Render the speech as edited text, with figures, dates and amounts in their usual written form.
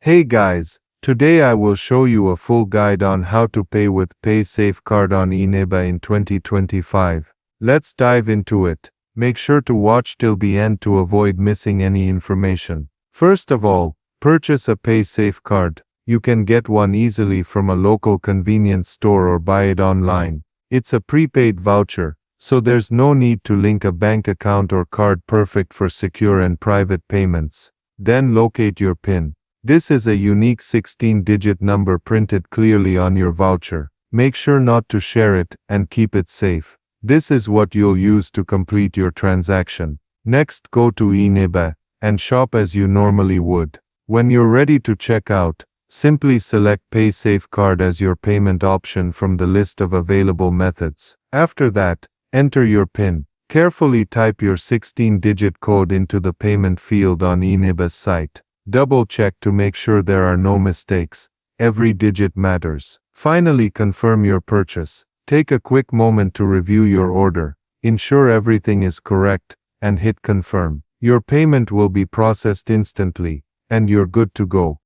Hey guys, today I will show you a full guide on how to pay with Paysafecard on Eneba in 2025. Let's dive into it. Make sure to watch till the end to avoid missing any information. First of all, purchase a Paysafecard. You can get one easily from a local convenience store or buy it online. It's a prepaid voucher, so there's no need to link a bank account or card, perfect for secure and private payments. Then locate your PIN. This is a unique 16-digit number printed clearly on your voucher. Make sure not to share it and keep it safe. This is what you'll use to complete your transaction. Next, go to Eneba and shop as you normally would. When you're ready to check out, simply select Paysafecard as your payment option from the list of available methods. After that, enter your PIN. Carefully type your 16-digit code into the payment field on Eneba's site. Double check to make sure there are no mistakes. Every digit matters. Finally, confirm your purchase. Take a quick moment to review your order. Ensure everything is correct, and hit confirm. Your payment will be processed instantly, and you're good to go.